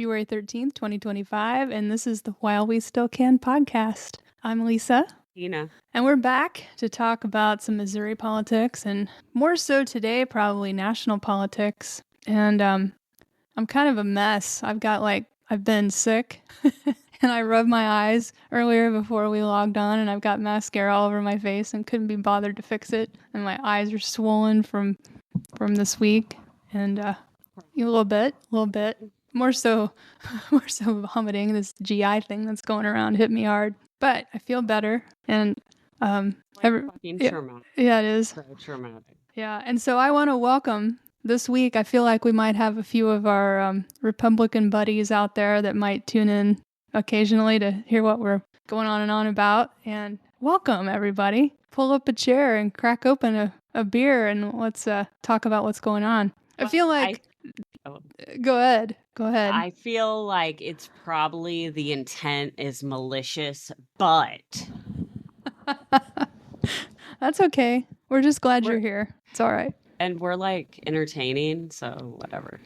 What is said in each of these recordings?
February 13th, 2025, and this is the While We Still Can podcast. I'm Lisa. Tina. And we're back to talk about some Missouri politics, and more so today, probably national politics. And I'm kind of a mess. I've been sick, and I rubbed my eyes earlier before we logged on, and I've got mascara all over my face and couldn't be bothered to fix it. And my eyes are swollen from this week, and a little bit. More so vomiting. This GI thing that's going around hit me hard, but I feel better. And traumatic. Yeah, it is. So traumatic. Yeah, and so I want to welcome this week. I feel like we might have a few of our Republican buddies out there that might tune in occasionally to hear what we're going on and on about. And welcome, everybody. Pull up a chair and crack open a beer, and let's talk about what's going on. I feel like... Go ahead. I feel like it's probably the intent is malicious, but... That's okay. We're just glad you're here. It's all right. And we're entertaining, so whatever.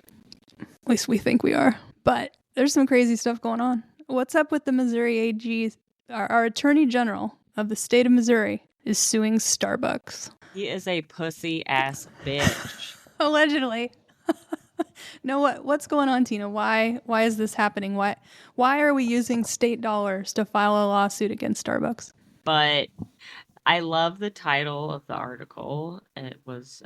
At least we think we are. But there's some crazy stuff going on. What's up with the Missouri AG? Our Attorney General of the state of Missouri is suing Starbucks. He is a pussy-ass bitch. Allegedly. No, what's going on, Tina? Why is this happening? Why are we using state dollars to file a lawsuit against Starbucks? But I love the title of the article. It was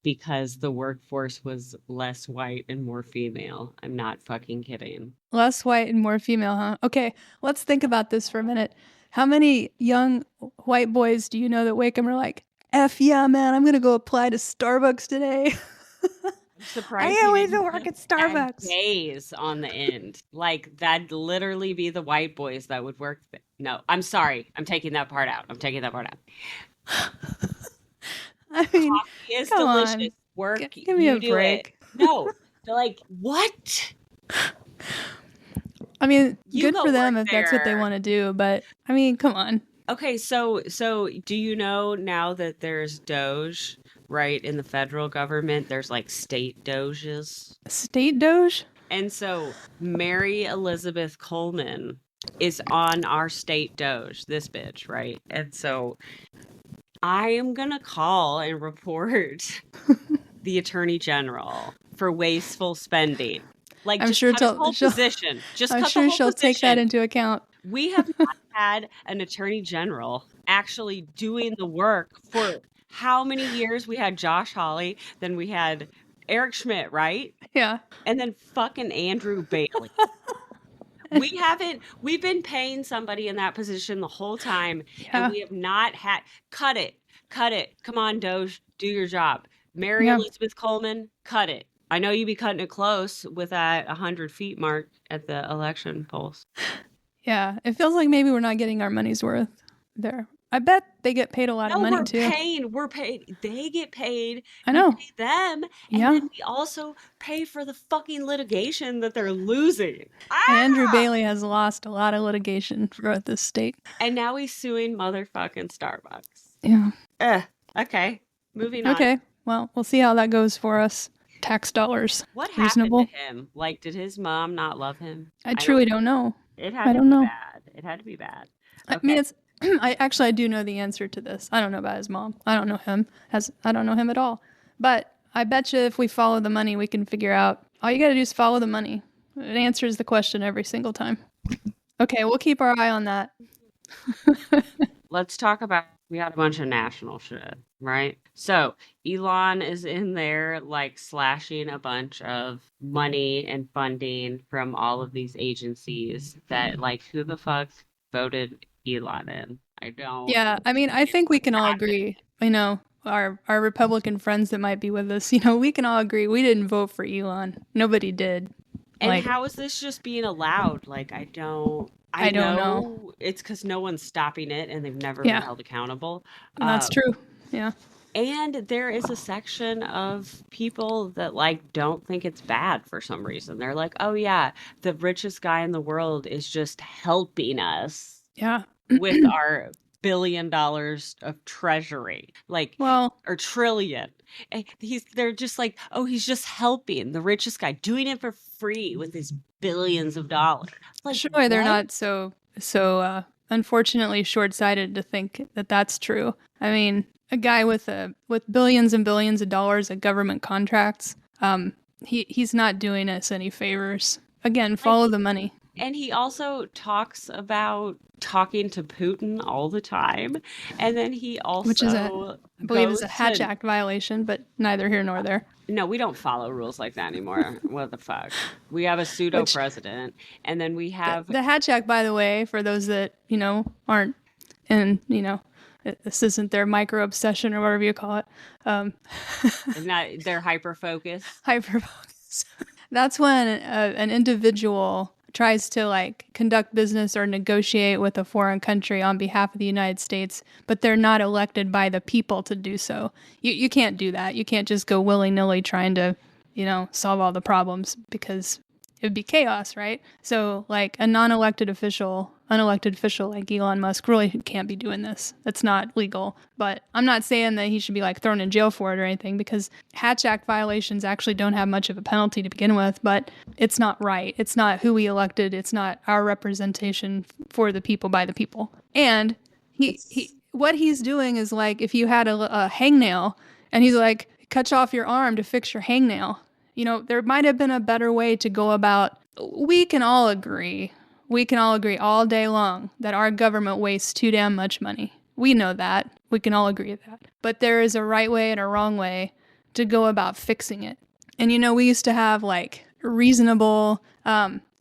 because the workforce was less white and more female. I'm not fucking kidding. Less white and more female, huh? Okay, let's think about this for a minute. How many young white boys do you know that wake up and are like, F yeah, man, I'm going to go apply to Starbucks today? Surprised I can't wait to work at Starbucks. Days on the end. That'd literally be the white boys that would work. No, I'm sorry. I'm taking that part out. I mean, coffee is delicious. On. Work. Give me a break. No, they're what? I mean, good for them if that's what they want to do. But I mean, come on. Okay, so do you know now that there's Doge? Right, in the federal government, there's state doges. State doge? And so Mary Elizabeth Coleman is on our state doge, this bitch, right? And so I am going to call and report the Attorney General for wasteful spending. I'm sure she'll take that into account. We have not had an Attorney General actually doing the work for... How many years? We had Josh Hawley, then we had Eric Schmidt, right? Yeah. And then fucking Andrew Bailey. We've been paying somebody in that position the whole time, and we have not had, cut it. Come on, Doge, do your job. Mary Elizabeth Coleman, cut it. I know you be cutting it close with that 100 feet mark at the election polls. Yeah, it feels like maybe we're not getting our money's worth there. I bet they get paid a lot of money too. We're paid. They get paid. I know. We pay them. And then we also pay for the fucking litigation that they're losing. Andrew Bailey has lost a lot of litigation throughout this state. And now he's suing motherfucking Starbucks. Yeah. Okay. Moving on. Okay. Well, we'll see how that goes for us. Tax dollars. What reasonable. Happened to him? Did his mom not love him? I truly don't know. It had to be bad. It had to be bad. Okay. I mean, I do know the answer to this. I don't know about his mom. I don't know him. I don't know him at all. But I bet you if we follow the money, we can figure out. All you got to do is follow the money. It answers the question every single time. Okay, we'll keep our eye on that. Let's talk about, we got a bunch of national shit, right? So Elon is in there slashing a bunch of money and funding from all of these agencies that who the fuck voted Elon in? I don't. Yeah, I mean, I think we can all agree. Our Republican friends that might be with us, we can all agree we didn't vote for Elon. Nobody did. And how is this just being allowed? I don't know. It's because no one's stopping it, and they've never been held accountable. That's true. Yeah. And there is a section of people that don't think it's bad for some reason. They're like, oh yeah, the richest guy in the world is just helping us. Yeah. with our billion of treasury, like, Well, or trillion. And they're just like, oh, he's just helping the richest guy, doing it for free with his billions of dollars. Like, surely they're what? not so unfortunately short-sighted to think that that's true. I mean, a guy with billions and billions of dollars of government contracts, he's not doing us any favors. Again, Like, follow the money. and he also talks about talking to Putin all the time. And then he Which is also I believe is a goes Hatch to, Act violation, but neither here nor there. no, we don't follow rules like that anymore. What the fuck? We have a pseudo Which president, and then we have the Hatch Act, by the way, for those that aren't in, this isn't their micro obsession or whatever you call it. not their hyper focus. Hyperfocus. That's when an individual tries to like conduct business or negotiate with a foreign country on behalf of the United States, but they're not elected by the people to do so. You can't do that. You can't just go willy-nilly trying to, solve all the problems, because it would be chaos, right? So like a unelected official like Elon Musk really can't be doing this. That's not legal. But I'm not saying that he should be like thrown in jail for it or anything, because Hatch Act violations actually don't have much of a penalty to begin with, but it's not right. It's not who we elected. It's not our representation for the people by the people. And what he's doing is like if you had a hangnail and he's like, cut off your arm to fix your hangnail. There might have been a better way to go about. We can all agree all day long that our government wastes too damn much money. We know that. We can all agree with that. But there is a right way and a wrong way to go about fixing it. And we used to have like reasonable,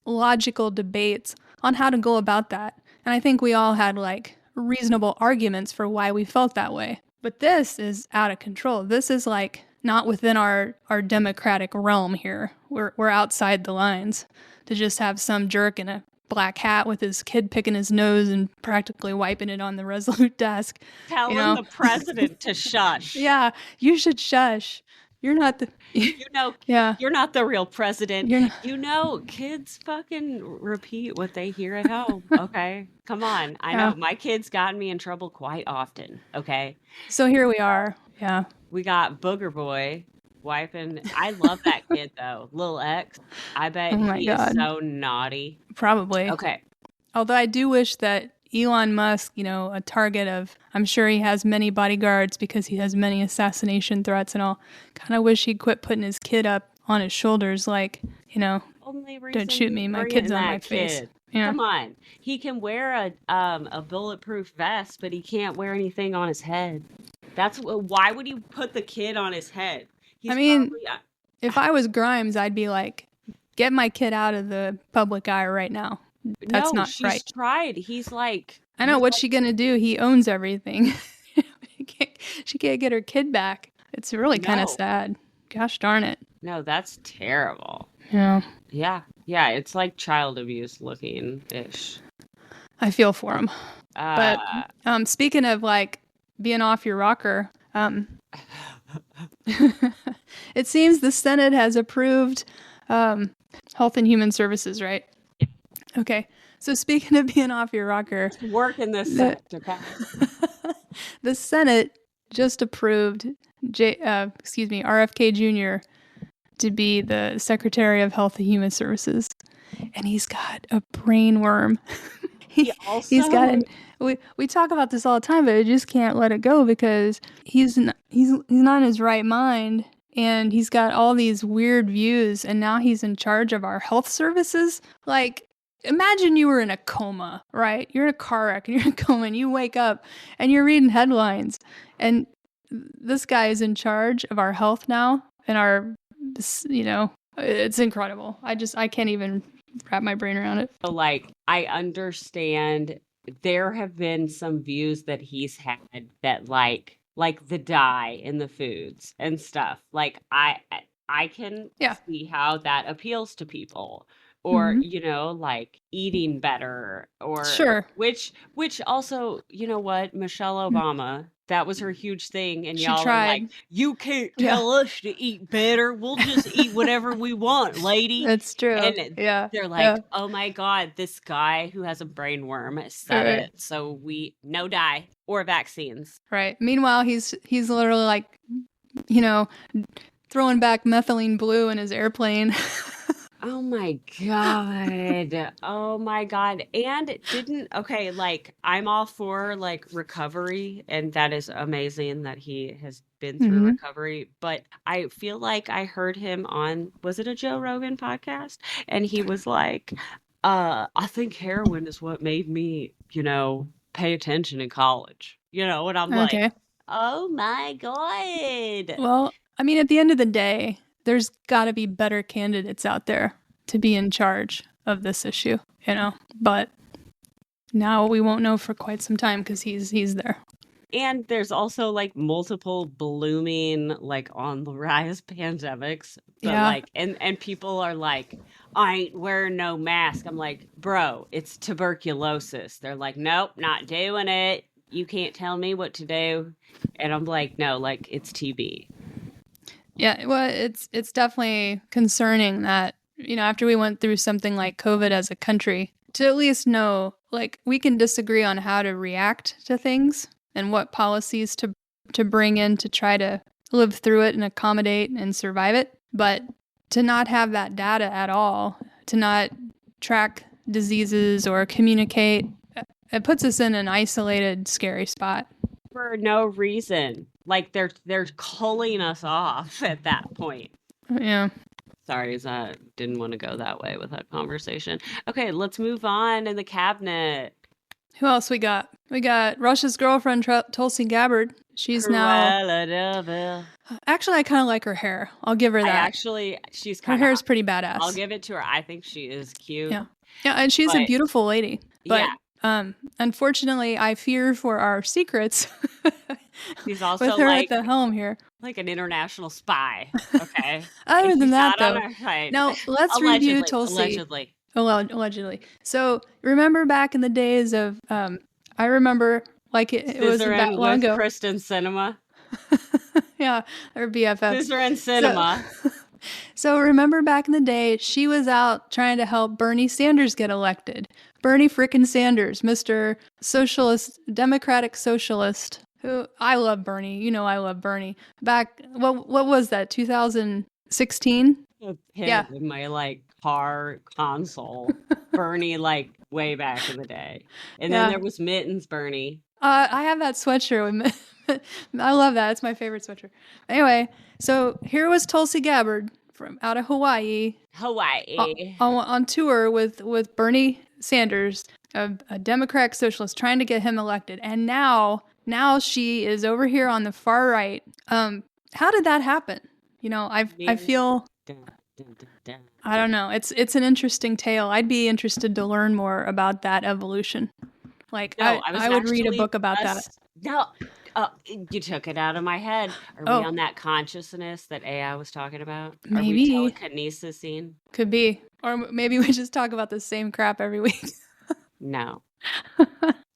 logical debates on how to go about that. And I think we all had like reasonable arguments for why we felt that way. But this is out of control. This is like not within our democratic realm here. We're outside the lines to just have some jerk in a black hat with his kid picking his nose and practically wiping it on the Resolute desk. Telling the president to shush. Yeah, you should shush. You're not the yeah. You're not the real president. You're not, Kids fucking repeat what they hear at home. Okay, come on. I know my kids got me in trouble quite often. Okay, so here we are. Yeah, we got Booger Boy wiping. I love that kid though, Lil X. I bet he is so naughty. Probably. Okay. Although I do wish that Elon Musk, a target of, I'm sure he has many bodyguards because he has many assassination threats and all. Kind of wish he'd quit putting his kid up on his shoulders, like, don't shoot me, my kid's on my face. Yeah. Come on, he can wear a bulletproof vest, but he can't wear anything on his head. Why would he put the kid on his head? If I was Grimes, I'd be like, get my kid out of the public eye right now. That's not right. She's tried. He's like, I know. What's she gonna do? He owns everything. She can't get her kid back. It's really kind of sad. Gosh darn it. No, that's terrible. Yeah. Yeah. It's like child abuse looking ish. I feel for him. But speaking of like being off your rocker, it seems the Senate has approved Health and Human Services, right? Yeah. Okay. So speaking of being off your rocker, work in this sector. The Senate just approved RFK Jr. to be the Secretary of Health and Human Services, and he's got a brain worm. He's got it. We talk about this all the time, but I just can't let it go because he's not in his right mind, and he's got all these weird views, and now he's in charge of our health services. Like, imagine you were in a coma, right? You're in a car wreck and you're in a coma, and you wake up and you're reading headlines, and this guy is in charge of our health now, and it's incredible. I can't even wrap my brain around it. Like, I understand there have been some views that he's had that like the dye in the foods and stuff. Like, I can see how that appeals to people. or, Mhm. you know, like eating better, or Sure. which also, you know what, Michelle Mm. Obama, that was her huge thing, and She y'all are like, tried. you can't Yeah. tell us to eat better. We'll just eat whatever we want, lady. It's true. And Yeah. they're Yeah. like, oh my God, this guy who has a brain worm said Right. it. So we no dye or vaccines. Right. Meanwhile, he's literally like, you know, throwing back methylene blue in his airplane. Oh my God. Oh my God. And okay, like I'm all for like recovery, and that is amazing that he has been through Mhm. recovery. But I feel like I heard him on, was it a Joe Rogan podcast? And he was like, I think heroin is what made me, you know, pay attention in college. You know, and I'm like, Okay. oh my God. Well, I mean, at the end of the day, there's got to be better candidates out there to be in charge of this issue, you know. But now we won't know for quite some time because he's there. And there's also like multiple blooming, like on the rise pandemics, but Yeah. like, and people are like, I ain't wearing no mask. I'm like, bro, it's tuberculosis. They're like, nope, not doing it. You can't tell me what to do. And I'm like, no, like it's TB. Yeah. Well, it's definitely concerning that, you know, after we went through something like COVID as a country, to at least know, like, we can disagree on how to react to things and what policies to bring in to try to live through it and accommodate and survive it. But to not have that data at all, to not track diseases or communicate, it puts us in an isolated, scary spot. For no reason. Like they're culling us off at that point. Yeah. Sorry, I didn't want to go that way with that conversation. Okay, let's move on in the cabinet. Who else we got? We got Russia's girlfriend, Tulsi Gabbard. She's now. Cruella de Vil. Actually, I kind of like her hair. I'll give her that. She's Her kind hair of, is pretty badass. I'll give it to her. I think she is cute. Yeah. Yeah, and she's a But- beautiful lady. But Yeah. Unfortunately, I fear for our secrets She's also with her like at the helm here. like an international spy. Okay. Other And than she's that, not on though, our side. now let's Allegedly, review Tulsi. allegedly. Allegedly. So remember back in the days of, I remember like it wasn't that Scissoring long with ago. Kristen Cinema. Yeah, or BFF. Scissoring Cinema. So remember back in the day, she was out trying to help Bernie Sanders get elected. Bernie frickin' Sanders, Mr. Socialist, Democratic Socialist, who I love Bernie. You know I love Bernie. Back, what was that, 2016? Yeah. In my like car console. Bernie, like way back in the day. And then Yeah. there was Mittens Bernie. I have that sweatshirt. I love that. It's my favorite sweatshirt. Anyway, so here was Tulsi Gabbard from out of Hawaii on tour with Bernie Sanders, a Democratic socialist, trying to get him elected. And now she is over here on the far right. How did that happen? You know, I feel, I don't know. It's an interesting tale. I'd be interested to learn more about that evolution. Like, No, I would read a book about that. No, you took it out of my head. Are we on that consciousness that AI was talking about? Maybe. Are we telekinesising? Could be. Or maybe we just talk about the same crap every week. No.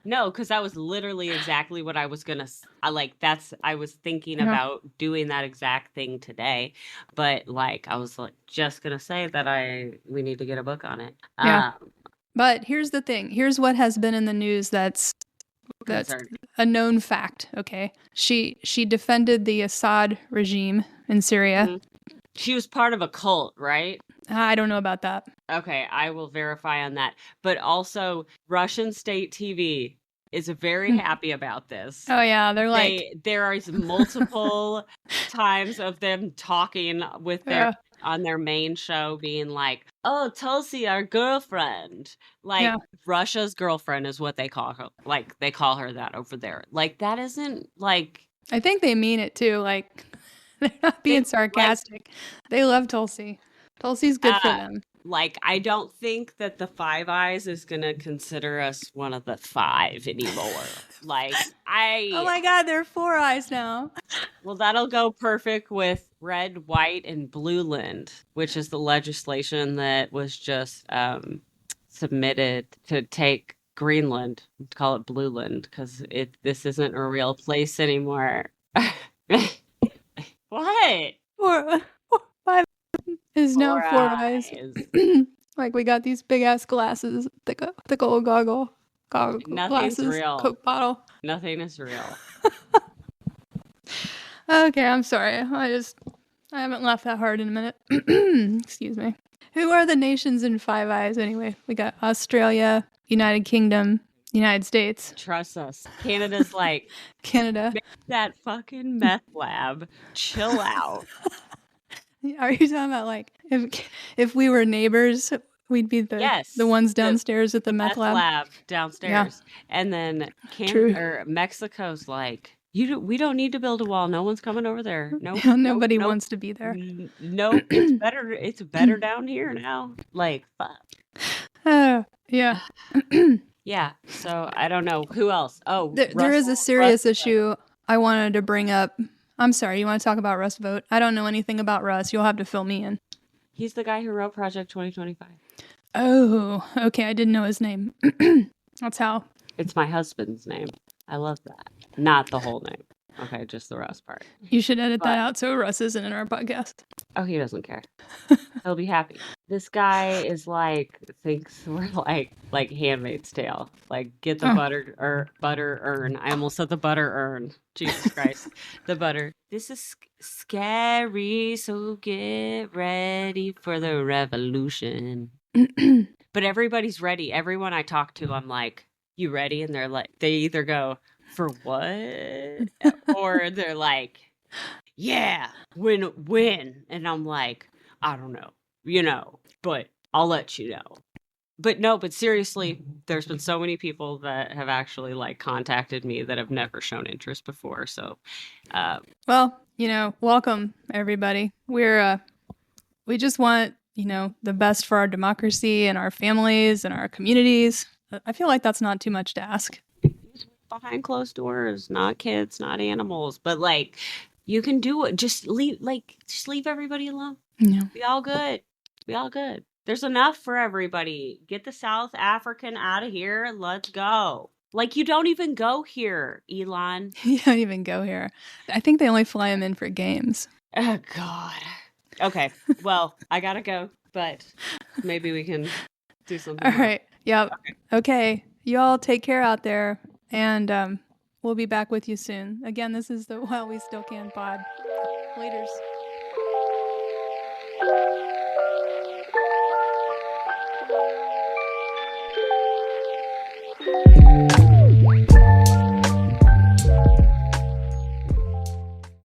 No, because that was literally exactly what I was gonna. I was thinking about doing that exact thing today, but like I was like just gonna say that we need to get a book on it. Yeah. But here's the thing. Here's what has been in the news that's a known fact, okay? She defended the Assad regime in Syria. Mm-hmm. She was part of a cult, right? I don't know about that. Okay, I will verify on that. But also, Russian state TV is very happy about this. Oh yeah, they're like there is multiple times of them talking with on their main show being like, oh, Tulsi, our girlfriend. Like, Russia's girlfriend is what they call her. Like, they call her that over there. Like, that isn't, like... I think they mean it, too. Like, they're not being sarcastic. They love Tulsi. Tulsi's good for them. Like, I don't think that the Five Eyes is going to consider us one of the five anymore. Like, Oh my God, there are 4 eyes now. Well, that'll go perfect with red, white, and blue land, which is the legislation that was just submitted to take Greenland, call it Blue Land, because this isn't a real place anymore. What? Four, five is now Four four eyes. eyes. Like we got these big ass glasses, thick old goggle Nothing's glasses, real. Coke bottle. Nothing is real. Okay, I'm sorry. I haven't laughed that hard in a minute. Excuse me. Who are the nations in Five Eyes anyway? We got Australia, United Kingdom, United States, Trust us. Canada's like, Canada. make that fucking meth lab. Chill out. Are you talking about like if we were neighbors, we'd be Yes. the ones downstairs at the meth lab? Downstairs. Yeah. And then True. Mexico's like, we don't need to build a wall. No one's coming over there. No, Nobody wants to be there. No, it's better down here now. Like, fuck. Yeah. Yeah. So I don't know who else. Oh, there is a serious issue I wanted to bring up. I'm sorry, you want to talk about Russ Vogt? I don't know anything about Russ. You'll have to fill me in. He's the guy who wrote Project 2025. Oh, okay. I didn't know his name. That's how. It's my husband's name. I love that. Not the whole name. Okay, just the Russ part. You should edit that out so Russ isn't in our podcast. Oh, he doesn't care. He'll be happy. This guy is like, thinks we're like Handmaid's Tale. Like, get the butter urn. I almost said the butter urn. Jesus Christ. The butter. This is scary, so get ready for the revolution. But everybody's ready. Everyone I talk to, I'm like, you ready? And they're like, they either go, for what? Or they're like, yeah, when? And I'm like, I don't know, but I'll let you know. But seriously, there's been so many people that have actually like contacted me that have never shown interest before. So, well, welcome everybody. We just want, the best for our democracy and our families and our communities. I feel like that's not too much to ask. Behind closed doors, not kids, not animals, but like you can do it. Just leave everybody alone. Yeah. Be all good. There's enough for everybody. Get the South African out of here. Let's go. Like, you don't even go here, Elon. You don't even go here. I think they only fly him in for games. Oh, God. Okay. Well, I gotta go, but maybe we can do something. All right. Yep. Okay. You all take care out there, and we'll be back with you soon. Again, this is the While We Still Can pod. Laters.